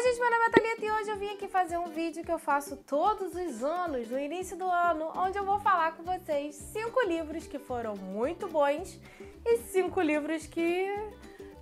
Oi gente, meu nome é Thalita e hoje eu vim aqui fazer um vídeo que eu faço todos os anos, no início do ano, onde eu vou falar com vocês 5 livros que foram muito bons e 5 livros que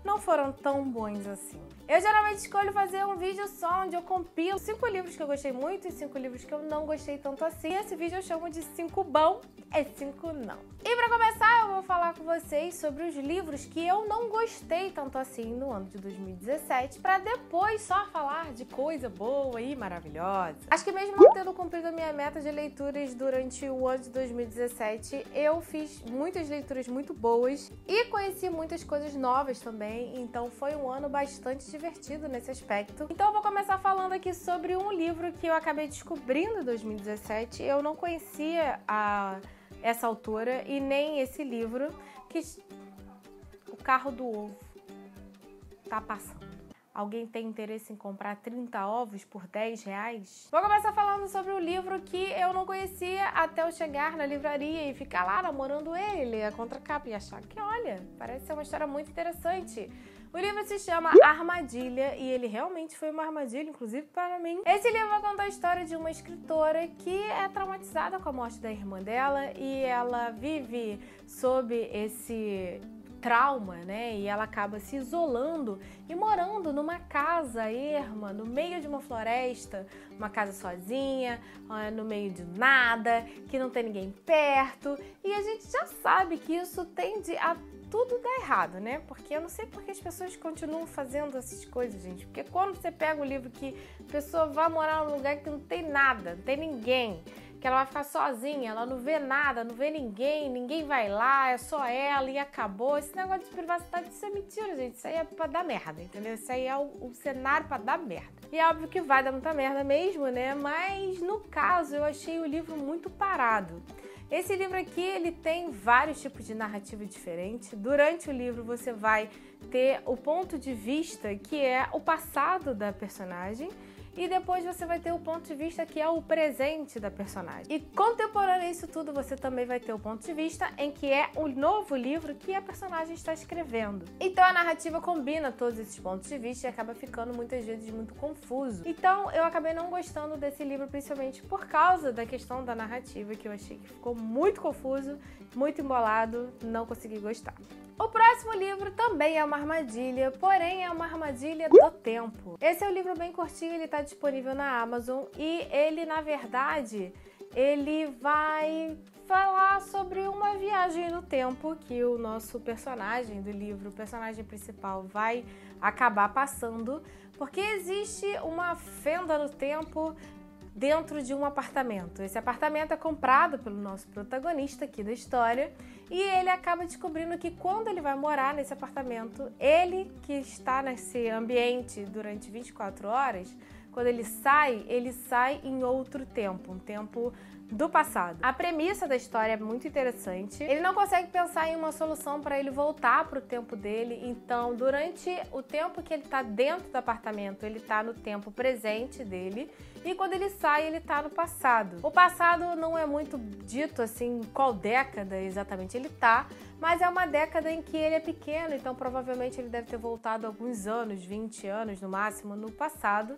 não foram tão bons assim. Eu geralmente escolho fazer um vídeo só onde eu compilo 5 livros que eu gostei muito e 5 livros que eu não gostei tanto assim. Esse vídeo eu chamo de 5 bom e 5 não. E pra começar, eu vou falar com vocês sobre os livros que eu não gostei tanto assim no ano de 2017, pra depois só falar de coisa boa e maravilhosa. Acho que mesmo não tendo cumprido a minha meta de leituras durante o ano de 2017, eu fiz muitas leituras muito boas e conheci muitas coisas novas também, então foi um ano bastante divertido nesse aspecto. Então eu vou começar falando aqui sobre um livro que eu acabei descobrindo em 2017. Eu não conhecia essa autora e nem esse livro, que O Carro do Ovo tá passando. Alguém tem interesse em comprar 30 ovos por R$10? Vou começar falando sobre o livro que eu não conhecia até eu chegar na livraria e ficar lá namorando ele, a contracapa, e achar que, olha, parece ser uma história muito interessante. O livro se chama Armadilha e ele realmente foi uma armadilha, inclusive para mim. Esse livro vai contar a história de uma escritora que é traumatizada com a morte da irmã dela e ela vive sob esse trauma, né? E ela acaba se isolando e morando numa casa erma, no meio de uma floresta, uma casa sozinha, no meio de nada, que não tem ninguém perto. E a gente já sabe que isso tende a tudo dá errado, né? Porque eu não sei porque as pessoas continuam fazendo essas coisas, gente. Porque quando você pega um livro que a pessoa vai morar num lugar que não tem nada, não tem ninguém, que ela vai ficar sozinha, ela não vê nada, não vê ninguém, ninguém vai lá, é só ela e acabou. Esse negócio de privacidade, isso é mentira, gente. Isso aí é pra dar merda, entendeu? Isso aí é o cenário pra dar merda. E é óbvio que vai dar muita merda mesmo, né? Mas no caso, eu achei o livro muito parado. Esse livro aqui, ele tem vários tipos de narrativa diferente. Durante o livro você vai ter o ponto de vista que é o passado da personagem e depois você vai ter o ponto de vista que é o presente da personagem. E contemporâneo a isso tudo, você também vai ter o ponto de vista em que é o novo livro que a personagem está escrevendo. Então a narrativa combina todos esses pontos de vista e acaba ficando muitas vezes muito confuso. Então eu acabei não gostando desse livro, principalmente por causa da questão da narrativa, que eu achei que ficou muito confuso, muito embolado, não consegui gostar. O próximo livro também é uma armadilha, porém é uma armadilha do tempo. Esse é um livro bem curtinho, ele está disponível na Amazon e ele, na verdade, ele vai falar sobre uma viagem no tempo que o nosso personagem do livro, o personagem principal, vai acabar passando, porque existe uma fenda no tempo dentro de um apartamento. Esse apartamento é comprado pelo nosso protagonista aqui da história e ele acaba descobrindo que quando ele vai morar nesse apartamento, ele que está nesse ambiente durante 24 horas, quando ele sai em outro tempo, um tempo do passado. A premissa da história é muito interessante. Ele não consegue pensar em uma solução para ele voltar para o tempo dele, então durante o tempo que ele está dentro do apartamento, ele está no tempo presente dele e quando ele sai, ele está no passado. O passado não é muito dito assim qual década exatamente ele está, mas é uma década em que ele é pequeno, então provavelmente ele deve ter voltado alguns anos, 20 anos no máximo, no passado.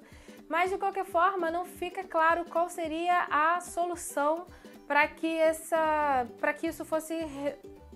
Mas de qualquer forma não fica claro qual seria a solução para que isso fosse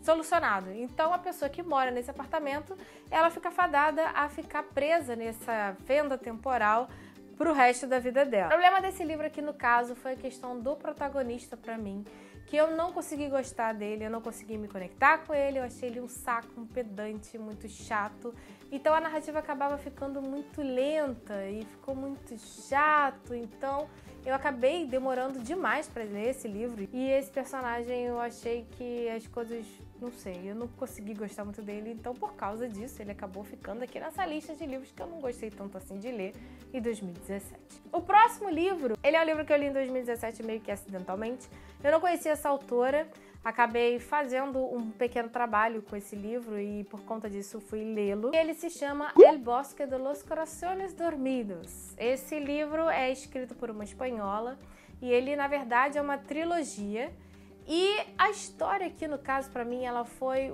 solucionado. Então a pessoa que mora nesse apartamento, ela fica fadada a ficar presa nessa fenda temporal pro resto da vida dela. O problema desse livro aqui no caso foi a questão do protagonista para mim, que eu não consegui gostar dele, eu não consegui me conectar com ele, eu achei ele um saco, um pedante, muito chato. Então a narrativa acabava ficando muito lenta e ficou muito chato, então eu acabei demorando demais para ler esse livro. E esse personagem eu achei que as coisas, não sei, eu não consegui gostar muito dele, então por causa disso ele acabou ficando aqui nessa lista de livros que eu não gostei tanto assim de ler em 2017. O próximo livro, ele é um livro que eu li em 2017 meio que acidentalmente. Eu não conhecia essa autora, acabei fazendo um pequeno trabalho com esse livro e por conta disso fui lê-lo. Ele se chama El Bosque de los Corazones Dormidos. Esse livro é escrito por uma espanhola e ele, na verdade, é uma trilogia. E a história aqui, no caso, para mim, ela foi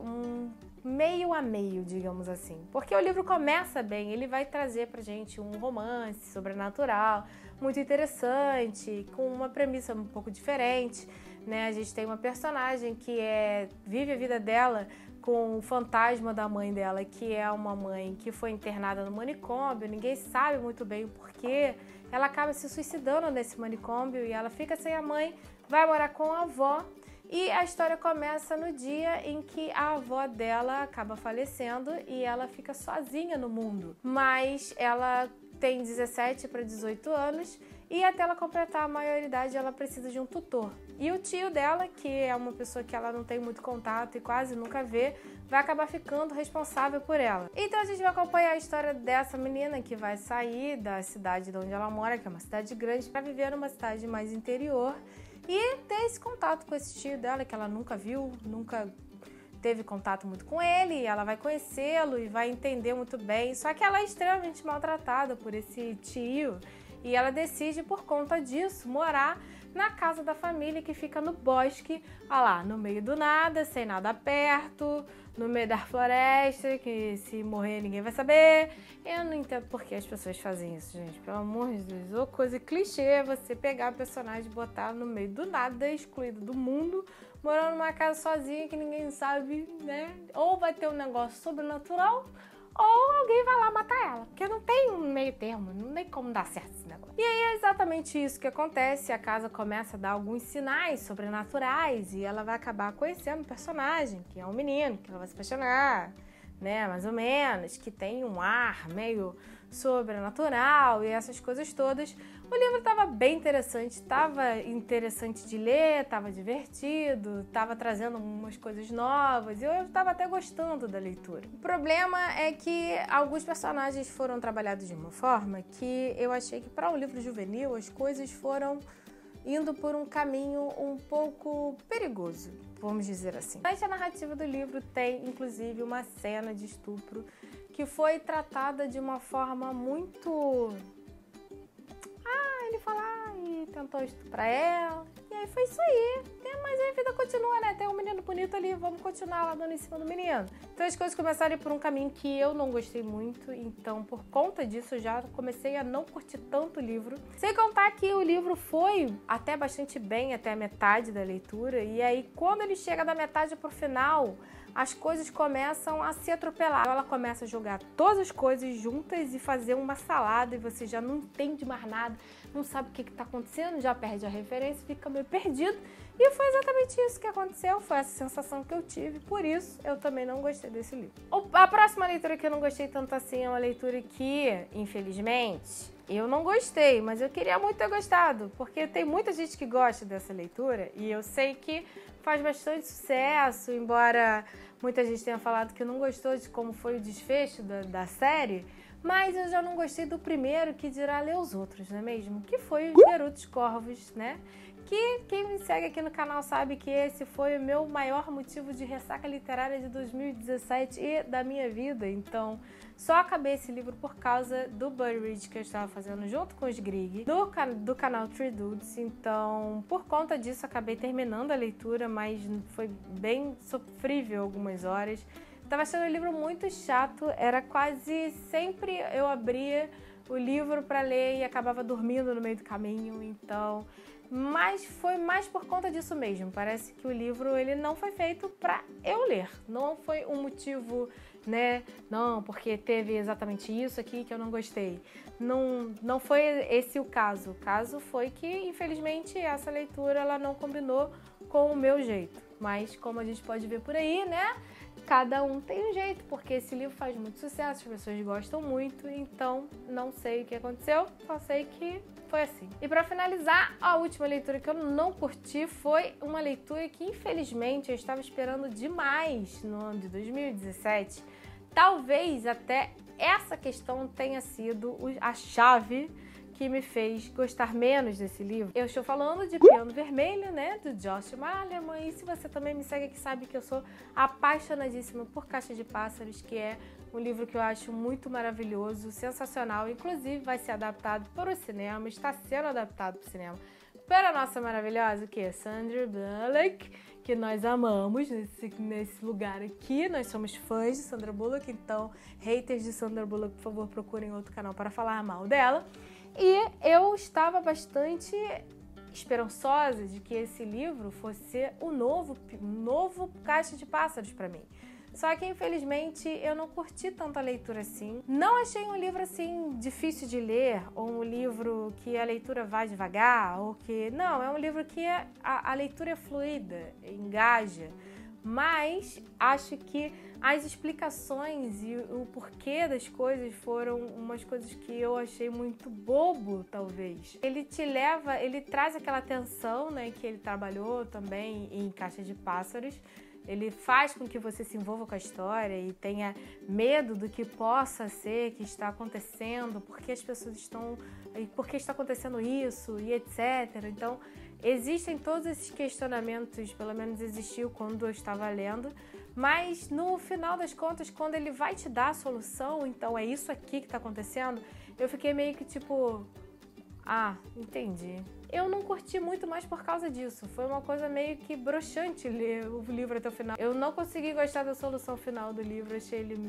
meio a meio, digamos assim. Porque o livro começa bem, ele vai trazer pra gente um romance sobrenatural, muito interessante, com uma premissa um pouco diferente, né? A gente tem uma personagem que vive a vida dela com o fantasma da mãe dela, que é uma mãe que foi internada no manicômio, ninguém sabe muito bem o porquê. Ela acaba se suicidando nesse manicômio e ela fica sem a mãe, vai morar com a avó. E a história começa no dia em que a avó dela acaba falecendo e ela fica sozinha no mundo. Mas ela tem 17 para 18 anos e até ela completar a maioridade ela precisa de um tutor. E o tio dela, que é uma pessoa que ela não tem muito contato e quase nunca vê, vai acabar ficando responsável por ela. Então a gente vai acompanhar a história dessa menina que vai sair da cidade de onde ela mora, que é uma cidade grande, para viver numa cidade mais interior e ter esse contato com esse tio dela que ela nunca viu, nunca teve contato muito com ele, e ela vai conhecê-lo e vai entender muito bem, só que ela é extremamente maltratada por esse tio e ela decide, por conta disso, morar na casa da família que fica no bosque, olha lá, no meio do nada, sem nada perto, no meio da floresta, que se morrer ninguém vai saber. Eu não entendo por que as pessoas fazem isso, gente, pelo amor de Deus. Ou coisa clichê, você pegar o personagem e botar no meio do nada, excluído do mundo, morando numa casa sozinha que ninguém sabe, né? Ou vai ter um negócio sobrenatural, ou alguém vai lá matar ela, porque não tem um meio termo, não tem como dar certo esse negócio. E aí é exatamente isso que acontece, a casa começa a dar alguns sinais sobrenaturais e ela vai acabar conhecendo um personagem, que é um menino, que ela vai se apaixonar, né, mais ou menos, que tem um ar meio sobrenatural e essas coisas todas. O livro estava bem interessante, estava interessante de ler, estava divertido, estava trazendo umas coisas novas e eu estava até gostando da leitura. O problema é que alguns personagens foram trabalhados de uma forma que eu achei que para um livro juvenil as coisas foram indo por um caminho um pouco perigoso, vamos dizer assim. Durante a narrativa do livro tem, inclusive, uma cena de estupro que foi tratada de uma forma muito... ele foi lá e tentou estuprar ela, e aí foi isso aí. Mas aí a vida continua, né? Tem um menino bonito ali, vamos continuar lá dando em cima do menino. Então as coisas começaram a ir por um caminho que eu não gostei muito, então por conta disso eu já comecei a não curtir tanto o livro. Sem contar que o livro foi até bastante bem, até a metade da leitura, e aí quando ele chega da metade pro final, as coisas começam a se atropelar. Ela começa a jogar todas as coisas juntas e fazer uma salada e você já não entende mais nada, não sabe o que está acontecendo, já perde a referência, fica meio perdido. E foi exatamente isso que aconteceu, foi essa sensação que eu tive, por isso eu também não gostei desse livro. A próxima leitura que eu não gostei tanto assim é uma leitura que, infelizmente, eu não gostei, mas eu queria muito ter gostado, porque tem muita gente que gosta dessa leitura e eu sei que faz bastante sucesso, embora muita gente tenha falado que não gostou de como foi o desfecho da série, mas eu já não gostei do primeiro, que dirá ler os outros, não é mesmo? Que foi Os Garotos Corvos, né? Que quem me segue aqui no canal sabe que esse foi o meu maior motivo de ressaca literária de 2017 e da minha vida. Então, só acabei esse livro por causa do Buddy Read que eu estava fazendo junto com os Grieg, do canal Three Dudes. Então, por conta disso, acabei terminando a leitura, mas foi bem sofrível algumas horas. Estava achando o livro muito chato, era quase sempre eu abria o livro para ler e acabava dormindo no meio do caminho, então... Mas foi mais por conta disso mesmo, parece que o livro ele não foi feito para eu ler, não foi um motivo, né, não, porque teve exatamente isso aqui que eu não gostei, não foi esse o caso foi que infelizmente essa leitura ela não combinou com o meu jeito, mas como a gente pode ver por aí, né, cada um tem um jeito, porque esse livro faz muito sucesso, as pessoas gostam muito, então não sei o que aconteceu, só sei que foi assim. E para finalizar, a última leitura que eu não curti foi uma leitura que infelizmente eu estava esperando demais no ano de 2017. Talvez até essa questão tenha sido a chave que me fez gostar menos desse livro. Eu estou falando de Piano Vermelho, né, do Josh Malerman, e se você também me segue aqui sabe que eu sou apaixonadíssima por Caixa de Pássaros, que é um livro que eu acho muito maravilhoso, sensacional, inclusive vai ser adaptado para o cinema, está sendo adaptado para o cinema, pela nossa maravilhosa, o que? Sandra Bullock, que nós amamos nesse lugar aqui. Nós somos fãs de Sandra Bullock, então haters de Sandra Bullock, por favor, procurem outro canal para falar mal dela. E eu estava bastante esperançosa de que esse livro fosse o novo Caixa de Pássaros para mim. Só que, infelizmente, eu não curti tanta leitura assim. Não achei um livro, assim, difícil de ler, ou um livro que a leitura vai devagar, ou que... Não, é um livro que a leitura é fluida, engaja. Mas acho que as explicações e o porquê das coisas foram umas coisas que eu achei muito bobo, talvez. Ele traz aquela tensão, né, que ele trabalhou também em Caixa de Pássaros. Ele faz com que você se envolva com a história e tenha medo do que possa ser, que está acontecendo, porque as pessoas estão... por que está acontecendo isso e etc. Então, existem todos esses questionamentos, pelo menos existiu quando eu estava lendo, mas no final das contas, quando ele vai te dar a solução, então é isso aqui que está acontecendo, eu fiquei meio que tipo... Ah, entendi. Eu não curti muito mais por causa disso. Foi uma coisa meio que broxante ler o livro até o final. Eu não consegui gostar da solução final do livro. Achei ele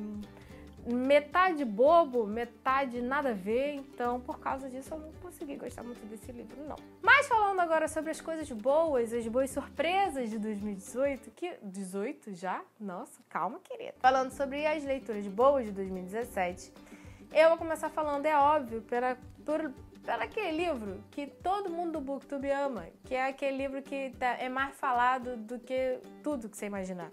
metade bobo, metade nada a ver. Então, por causa disso, eu não consegui gostar muito desse livro, não. Mas falando agora sobre as coisas boas, as boas surpresas de 2018, que... 18 já? Nossa, calma, querida. Falando sobre as leituras boas de 2017, eu vou começar falando, é óbvio, por aquele livro que todo mundo do BookTube ama, que é aquele livro que é mais falado do que tudo que você imaginar.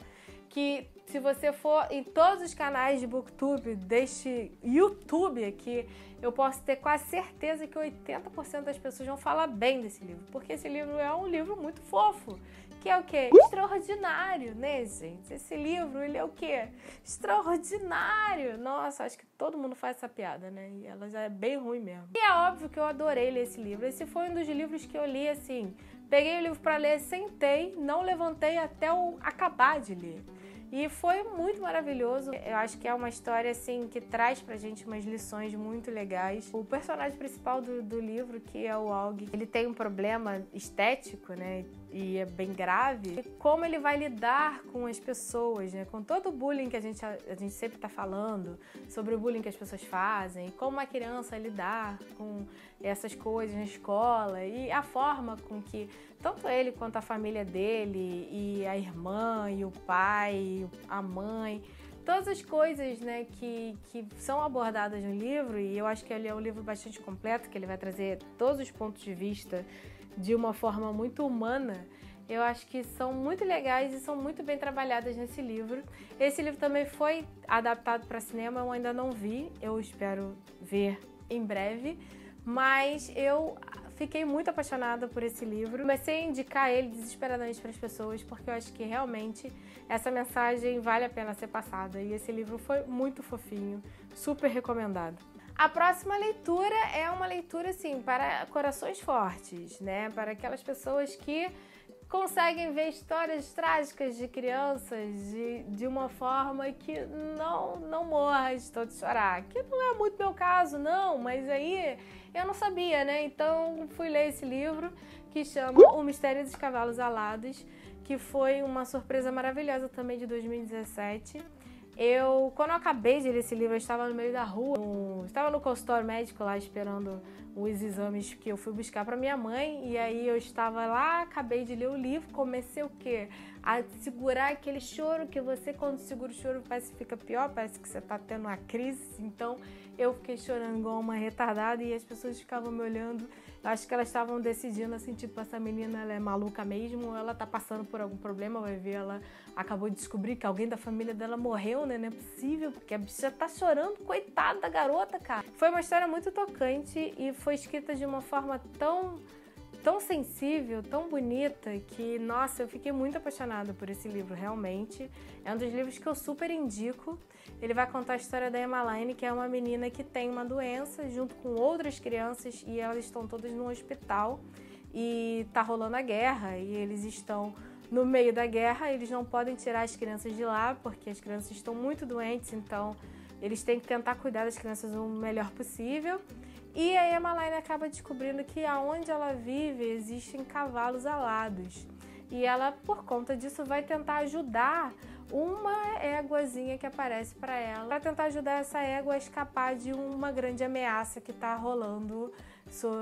Que se você for em todos os canais de BookTube deste YouTube aqui, eu posso ter quase certeza que 80% das pessoas vão falar bem desse livro, porque esse livro é um livro muito fofo. Que é o quê? Extraordinário, né, gente? Esse livro, ele é o quê? Extraordinário! Nossa, acho que todo mundo faz essa piada, né? E ela já é bem ruim mesmo. E é óbvio que eu adorei ler esse livro. Esse foi um dos livros que eu li, assim... Peguei o livro pra ler, sentei, não levantei até eu acabar de ler. E foi muito maravilhoso. Eu acho que é uma história, assim, que traz pra gente umas lições muito legais. O personagem principal do livro, que é o Aug, ele tem um problema estético, né? E é bem grave. E como ele vai lidar com as pessoas, né? Com todo o bullying que a gente sempre tá falando, sobre o bullying que as pessoas fazem, como uma criança lidar com essas coisas na escola e a forma com que tanto ele quanto a família dele e a irmã e o pai, a mãe, todas as coisas, né, que são abordadas no livro, e eu acho que ele é um livro bastante completo, que ele vai trazer todos os pontos de vista de uma forma muito humana. Eu acho que são muito legais e são muito bem trabalhadas nesse livro. Esse livro também foi adaptado para cinema, eu ainda não vi, eu espero ver em breve, mas eu fiquei muito apaixonada por esse livro. Comecei a indicar ele desesperadamente para as pessoas, porque eu acho que realmente essa mensagem vale a pena ser passada. E esse livro foi muito fofinho, super recomendado. A próxima leitura é uma leitura, assim, para corações fortes, né? Para aquelas pessoas que conseguem ver histórias trágicas de crianças de uma forma que não morra de tanto chorar. Que não é muito meu caso, não, mas aí eu não sabia, né? Então fui ler esse livro que chama O Mistério dos Cavalos Alados, que foi uma surpresa maravilhosa também de 2017. Quando eu acabei de ler esse livro, eu estava no meio da rua, estava no consultório médico lá esperando os exames que eu fui buscar para minha mãe, e aí eu estava lá, acabei de ler o livro, comecei o quê? A segurar aquele choro que você, quando segura o choro, parece que fica pior, parece que você está tendo uma crise. Então eu fiquei chorando igual uma retardada e as pessoas ficavam me olhando. Eu acho que elas estavam decidindo assim, tipo, essa menina ela é maluca mesmo, ou ela tá passando por algum problema, vai ver, ela acabou de descobrir que alguém da família dela morreu, né? Não é possível, porque a bicha tá chorando, coitada da garota, cara. Foi uma história muito tocante e foi escrita de uma forma tão sensível, tão bonita, que, nossa, eu fiquei muito apaixonada por esse livro, realmente. É um dos livros que eu super indico. Ele vai contar a história da Emmaline, que é uma menina que tem uma doença junto com outras crianças e elas estão todas no hospital e tá rolando a guerra e eles estão no meio da guerra, eles não podem tirar as crianças de lá porque as crianças estão muito doentes, então eles têm que tentar cuidar das crianças o melhor possível. E aí a Emmaline acaba descobrindo que aonde ela vive existem cavalos alados. e ela, por conta disso, vai tentar ajudar uma éguazinha que aparece para ela, para tentar ajudar essa égua a escapar de uma grande ameaça que está rolando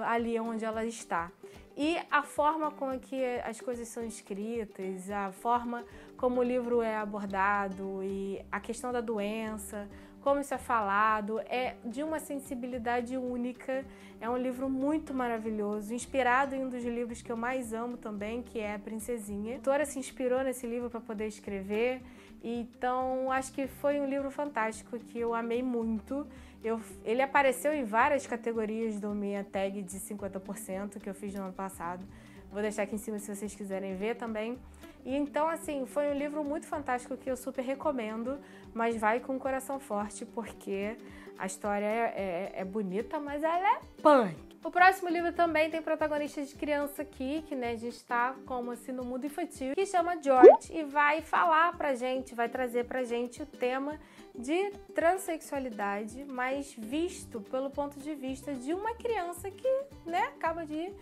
ali onde ela está. E a forma com que as coisas são escritas, a forma como o livro é abordado e a questão da doença, como isso é falado, é de uma sensibilidade única. É um livro muito maravilhoso, inspirado em um dos livros que eu mais amo também, que é A Princesinha. A autora se inspirou nesse livro para poder escrever, então acho que foi um livro fantástico que eu amei muito. Ele apareceu em várias categorias do minha tag de 50% que eu fiz no ano passado. Vou deixar aqui em cima se vocês quiserem ver também. E então, assim, foi um livro muito fantástico que eu super recomendo, mas vai com o coração forte, porque a história é bonita, mas ela é punk. O próximo livro também tem protagonista de criança aqui, que né, a gente tá como assim no mundo infantil, que chama George, e vai falar pra gente, vai trazer pra gente o tema de transexualidade, mas visto pelo ponto de vista de uma criança que, né, acaba de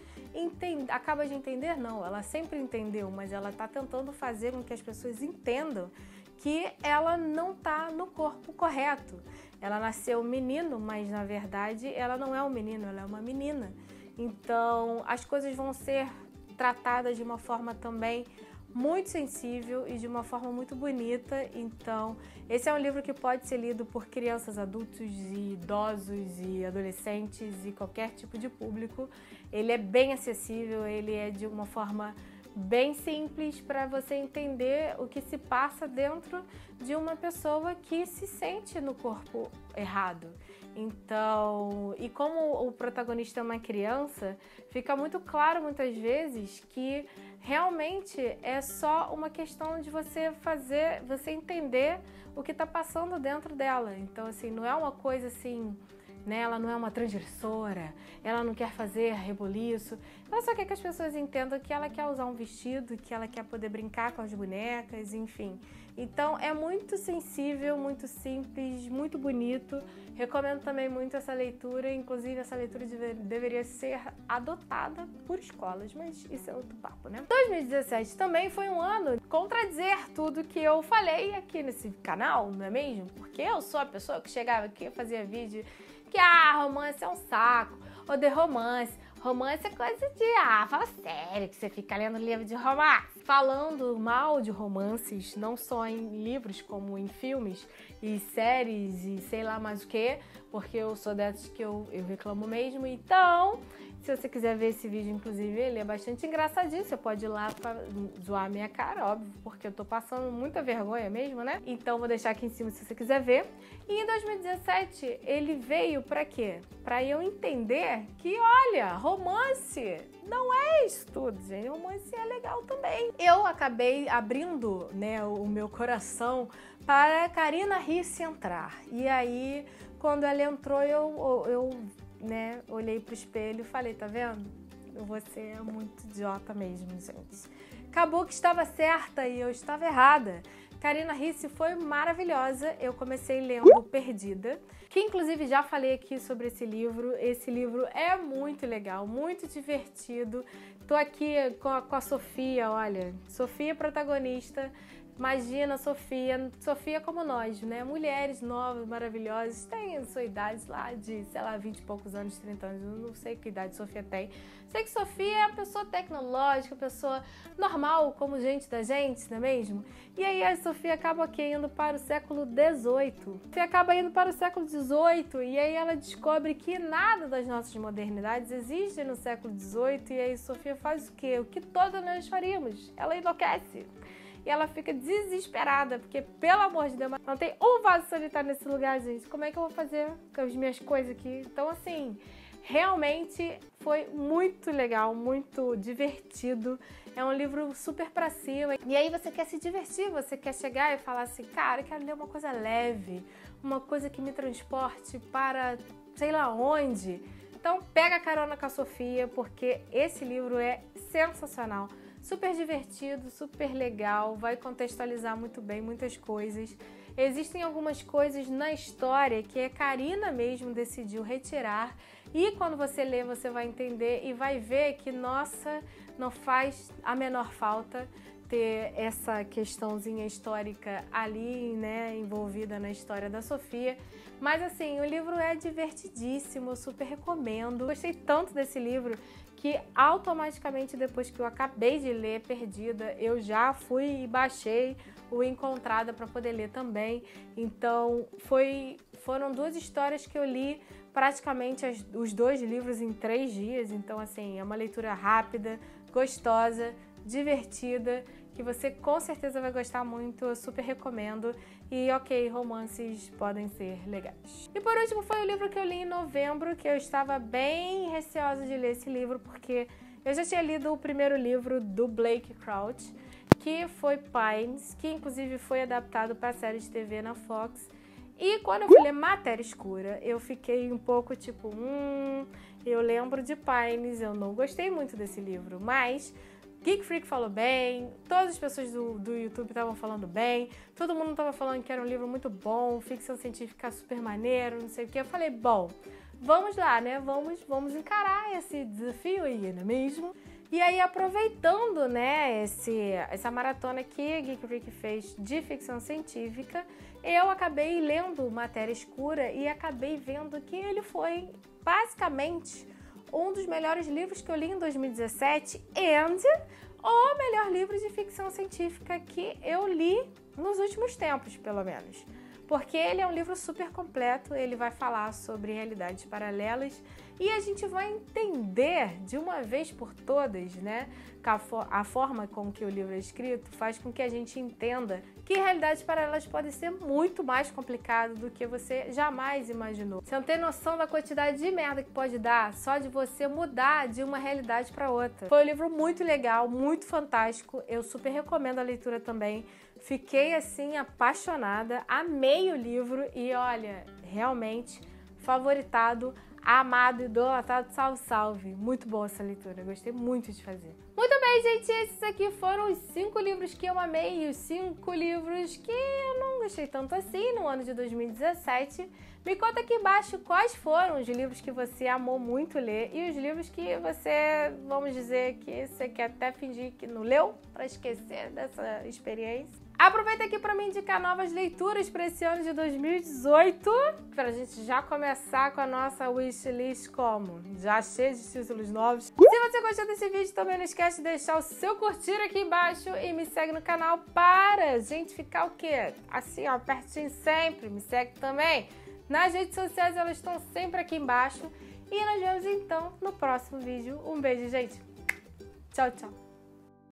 entender, não, ela sempre entendeu, mas ela tá tentando fazer com que as pessoas entendam que ela não tá no corpo correto. Ela nasceu menino, mas na verdade ela não é um menino, ela é uma menina. Então as coisas vão ser tratadas de uma forma também muito sensível e de uma forma muito bonita. Então esse é um livro que pode ser lido por crianças, adultos e idosos e adolescentes e qualquer tipo de público. Ele é bem acessível, ele é de uma forma bem simples para você entender o que se passa dentro de uma pessoa que se sente no corpo errado. Então, e como o protagonista é uma criança, fica muito claro muitas vezes que realmente é só uma questão de você entender o que está passando dentro dela. Então, assim, não é uma coisa assim, né? Ela não é uma transgressora, ela não quer fazer reboliço, ela só quer que as pessoas entendam que ela quer usar um vestido, que ela quer poder brincar com as bonecas, enfim. Então é muito sensível, muito simples, muito bonito. Recomendo também muito essa leitura, inclusive essa leitura deveria ser adotada por escolas, mas isso é outro papo, né? 2017 também foi um ano contradizer tudo que eu falei aqui nesse canal, não é mesmo? Porque eu sou a pessoa que chegava aqui e fazia vídeo que romance é um saco, odeio romance. Romance é coisa de, fala sério, que você fica lendo livro de romance. Falando mal de romances, não só em livros, como em filmes e séries e sei lá mais o que, porque eu sou dessas que eu reclamo mesmo. Então, se você quiser ver esse vídeo, inclusive, ele é bastante engraçadinho. Você pode ir lá pra zoar a minha cara, óbvio, porque eu tô passando muita vergonha mesmo, né? Então, vou deixar aqui em cima se você quiser ver. E em 2017, ele veio pra quê? Pra eu entender que, olha, romance não é isso tudo, gente. Romance é legal também. Eu acabei abrindo, né, o meu coração para a Karina Ricci entrar. E aí, quando ela entrou, eu né, olhei pro espelho e falei, tá vendo? Você é muito idiota mesmo, gente. Acabou que estava certa e eu estava errada. Karina Ricci foi maravilhosa. Eu comecei lendo Perdida, que inclusive já falei aqui sobre esse livro. Esse livro é muito legal, muito divertido. Tô aqui com a Sofia, olha. Sofia protagonista. Imagina, Sofia como nós, né? Mulheres novas, maravilhosas, tem a sua idade lá de, sei lá, 20 e poucos anos, 30 anos, eu não sei que idade Sofia tem. Sei que Sofia é uma pessoa tecnológica, pessoa normal, como gente da gente, não é mesmo? E aí a Sofia acaba aqui indo para o século XVIII. Sofia acaba indo para o século XVIII e aí ela descobre que nada das nossas modernidades existe no século XVIII e aí Sofia faz o quê? O que todas nós faríamos? Ela enlouquece. E ela fica desesperada, porque, pelo amor de Deus, não tem um vaso sanitário nesse lugar, gente. Como é que eu vou fazer com as minhas coisas aqui? Então, assim, realmente foi muito legal, muito divertido. É um livro super pra cima. E aí você quer se divertir, você quer chegar e falar assim, cara, eu quero ler uma coisa leve, uma coisa que me transporte para sei lá onde. Então, pega a carona com a Sofia, porque esse livro é sensacional. Super divertido, super legal, vai contextualizar muito bem muitas coisas. existem algumas coisas na história que a Karina mesmo decidiu retirar, e quando você lê, você vai entender e vai ver que, nossa, não faz a menor falta ter essa questãozinha histórica ali, né, envolvida na história da Sofia. Mas assim, o livro é divertidíssimo, eu super recomendo. Gostei tanto desse livro que automaticamente depois que eu acabei de ler Perdida, eu já fui e baixei o Encontrada para poder ler também. Então foram 2 histórias que eu li praticamente os 2 livros em 3 dias. Então assim, é uma leitura rápida, gostosa, divertida, que você com certeza vai gostar muito, eu super recomendo. E ok, romances podem ser legais. E por último foi o livro que eu li em novembro, que eu estava bem receosa de ler esse livro, porque eu já tinha lido o primeiro livro do Blake Crouch, que foi Pines, que inclusive foi adaptado para a série de TV na Fox. E quando eu fui ler Matéria Escura, eu fiquei um pouco tipo, eu lembro de Pines, eu não gostei muito desse livro, mas Geek Freak falou bem, todas as pessoas do YouTube estavam falando bem, todo mundo estava falando que era um livro muito bom, ficção científica super maneiro, não sei o que. Eu falei, bom, vamos lá, né? Vamos encarar esse desafio aí, não é mesmo? E aí, aproveitando, né, essa maratona que a Geek Freak fez de ficção científica, eu acabei lendo Matéria Escura e acabei vendo que ele foi basicamente um dos melhores livros que eu li em 2017 e o melhor livro de ficção científica que eu li nos últimos tempos, pelo menos. Porque ele é um livro super completo, ele vai falar sobre realidades paralelas e a gente vai entender de uma vez por todas, né, a forma com que o livro é escrito faz com que a gente entenda que realidades paralelas podem ser muito mais complicadas do que você jamais imaginou. Você não tem noção da quantidade de merda que pode dar só de você mudar de uma realidade para outra. Foi um livro muito legal, muito fantástico, eu super recomendo a leitura também. Fiquei assim apaixonada, amei o livro e olha, realmente favoritado, amado, idolatrado, salve, salve. Muito boa essa leitura, gostei muito de fazer. Muito bem, gente, esses aqui foram os 5 livros que eu amei e os 5 livros que eu não gostei tanto assim no ano de 2017. Me conta aqui embaixo quais foram os livros que você amou muito ler e os livros que você, vamos dizer, que você quer até fingir que não leu para esquecer dessa experiência. Aproveita aqui para me indicar novas leituras para esse ano de 2018, para a gente já começar com a nossa wishlist como? Já cheia de títulos novos. Se você gostou desse vídeo, também não esquece de deixar o seu curtir aqui embaixo e me segue no canal para a gente ficar o quê? Assim, ó, pertinho sempre. Me segue também nas redes sociais, elas estão sempre aqui embaixo. E nós vemos então no próximo vídeo. Um beijo, gente. Tchau, tchau.